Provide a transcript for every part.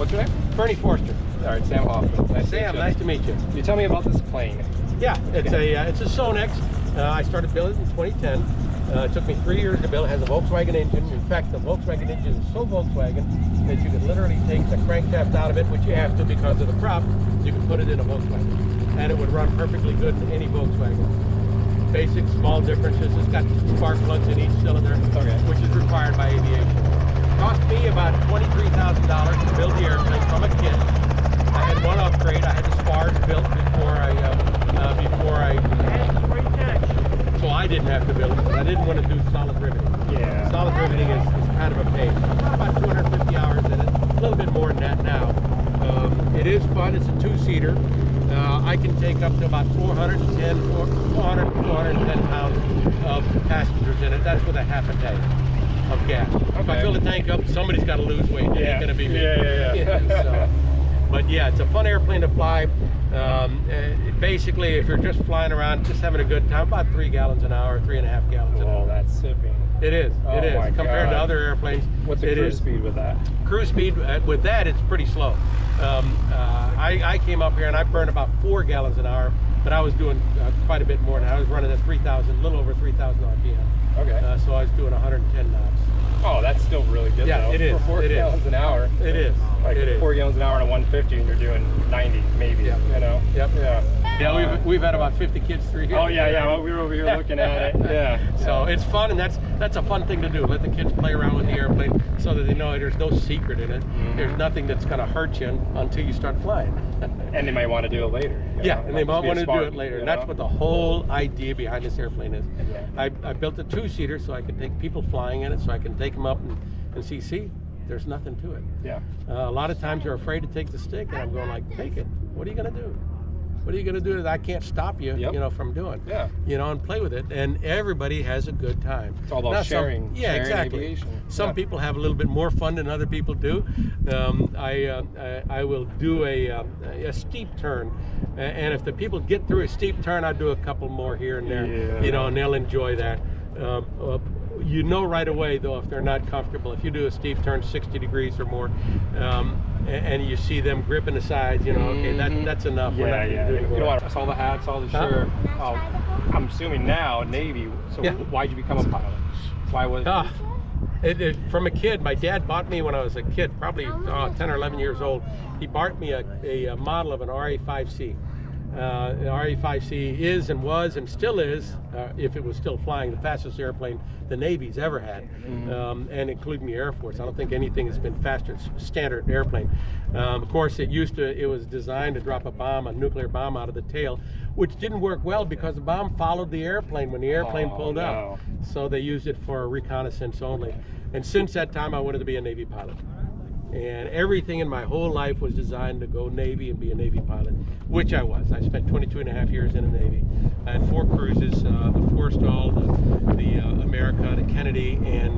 What's your name? Bernie Forster. All right, Sam Hoffman. Nice to meet you. You tell me about this plane. Yeah, it's a Sonex. I started building it in 2010. It took me 3 years to build. It has a Volkswagen engine. In fact, the Volkswagen engine is so Volkswagen that you can literally take the crankshaft out of it, which you have to because of the prop. You can put it in a Volkswagen, and it would run perfectly good in any Volkswagen. Basic small differences. It's got spark plugs in each cylinder, which is required by aviation. It cost me about $23,000 to build the airplane from a kit. I had one upgrade. I had the spars built before I so I didn't have to build it. I didn't want to do solid riveting. Yeah. Solid riveting is kind of a pain. About 250 hours in it. A little bit more than that now. It is fun. It's a two-seater. I can take up to about 400 to 410 pounds of passengers in it. That's with a half a tank of gas. Okay. If I fill the tank up, somebody's got to lose weight. It ain't going to be me. So, but yeah, it's a fun airplane to fly. Basically, if you're just flying around, just having a good time, about 3 gallons an hour, 3.5 gallons an hour. Oh, that's sipping. It is. Oh, it is. Compared God. to other airplanes. What's the cruise speed with that? Cruise speed with that, it's pretty slow. I came up here and I burned about 4 gallons an hour, but I was doing quite a bit more than that. I was running at 3,000, a little over 3,000 RPM. Okay. So I was doing 110 knots. Oh, that's still really good, yeah, though. It is. For 4 gallons an hour. It is. Like it is. 4 gallons an hour on a 150 and you're doing 90, maybe, you know? Yep. Yeah. Yeah, we've had about 50 kids through here. Oh, yeah, we were over here looking at it. Yeah. So it's fun, and that's a fun thing to do. Let the kids play around with the airplane so that they know there's no secret in it. There's nothing that's going to hurt you until you start flying. And they might want to do it later. Yeah, and they might want to do it later. And that's what the whole idea behind this airplane is. Yeah. I built a two-seater so I can take people flying in it, so I can take them up and see, there's nothing to it. Yeah. A lot of times you're afraid to take the stick, and I'm going like, take it. What are you going to do? What are you going to do that I can't stop you, from doing? Yeah. And play with it. And everybody has a good time. It's all about sharing. Sharing exactly. Aviation. Some people have a little bit more fun than other people do. I will do a steep turn, and if the people get through a steep turn, I do a couple more here and there. Yeah. And they'll enjoy that. You know right away, though, if they're not comfortable. If you do a steep turn 60 degrees or more, and you see them gripping the sides, okay, that's enough. Yeah, you don't want to, all the hats, all the shirt. Oh, I'm assuming now Navy. So why'd you become a pilot? Why was from a kid, my dad bought me when I was a kid, probably 10 or 11 years old. He bought me a model of an RA-5C. The RA-5C is and was and still is, if it was still flying, the fastest airplane the Navy's ever had, and including the Air Force. I don't think anything has been faster, standard airplane. Of course, it was designed to drop a nuclear bomb out of the tail, which didn't work well because the bomb followed the airplane when the airplane pulled out. So they used it for reconnaissance only. And since that time, I wanted to be a Navy pilot. And everything in my whole life was designed to go Navy and be a Navy pilot, which I was. I spent 22.5 years in the Navy. I had 4 cruises, the Forstall, the America, the Kennedy, and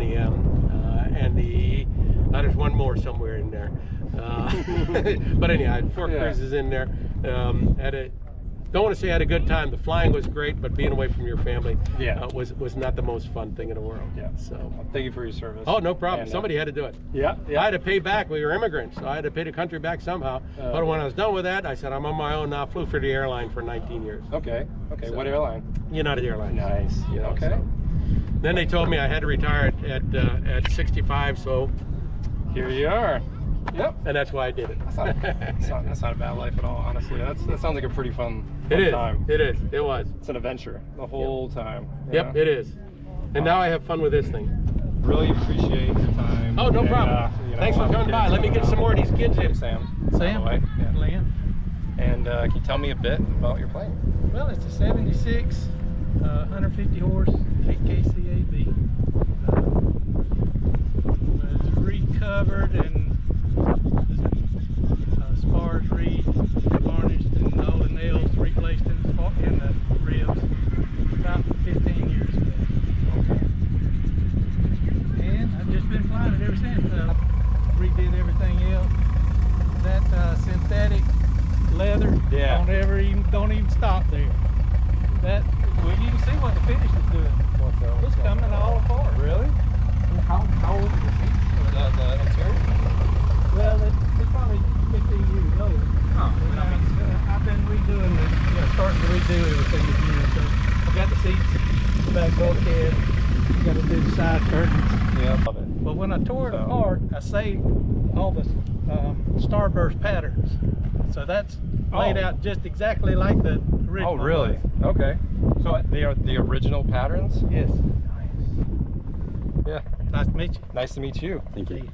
there's one more somewhere in there. But anyhow, I had 4 cruises in there. Don't want to say I had a good time. The flying was great, but being away from your family was not the most fun thing in the world. Yeah. So thank you for your service. Oh, no problem. And, somebody had to do it. Yeah. I had to pay back. We were immigrants, so I had to pay the country back somehow. But when I was done with that, I said I'm on my own now. Flew for the airline for 19 years. Okay. So, what airline? United Airlines. Nice. Okay. So. Then they told me I had to retire at 65. So here you are. Yep. And that's why I did it. That's not a bad life at all, honestly. That sounds like a pretty fun time. It is. It was. It's an adventure the whole time. Yep, it is. And now I have fun with this thing. Really appreciate your time. Oh, no problem. Thanks for coming by. Let me get some more of these kids in. Sam. Lynn. And can you tell me a bit about your plane? Well, it's a 76, 150 horse KTVI. It's recovered and spars varnished and all the nails replaced in the ribs about 15 years ago. And I've just been flying it ever since. Redid everything else. That synthetic leather don't even stop there. That you can see what the finish is doing. It's coming all apart. Really? How old is the interior? Well, it's probably starting to redo everything again. So I got the seats, the back bulkhead, got to do the side curtains. Yeah, love it. But when I tore it apart, I saved all the starburst patterns. So that's laid out just exactly like the original. Oh, really? was. Okay. So they are the original patterns? Yes. Yeah. Nice to meet you. Nice to meet you. Thank you.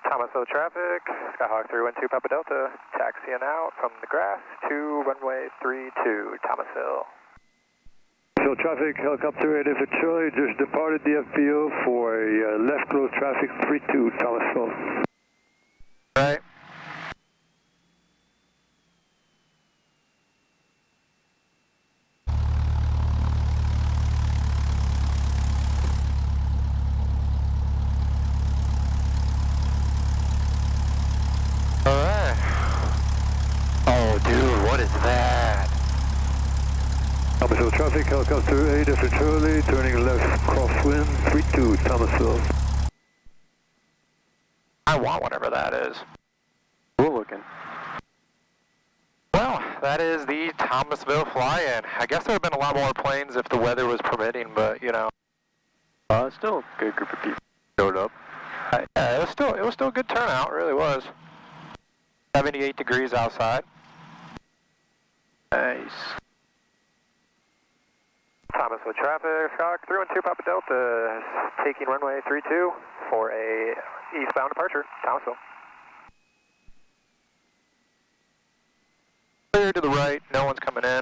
Thomasville traffic, Skyhawk 312 Papa Delta, taxiing out from the grass to runway 32, Thomasville. So traffic, helicopter 8 for Charlie, just departed the FBO for a left close traffic 32, Thomasville. Right. Alright. Oh dude, what is that? Thomasville traffic, helicopter 8 for Charlie, turning left crosswind 32, Thomasville. I want whatever that is. Cool looking. Well, that is the Thomasville Fly-In. I guess there would have been a lot more planes if the weather was permitting, but you know. Still a good group of people showed up. Yeah, it was still a good turnout, it really was. 78 degrees outside. Nice. Thomasville traffic, Skyhawk 312 Papa Delta, taking runway 32 for a eastbound departure, Thomasville. Clear to the right, no one's coming in.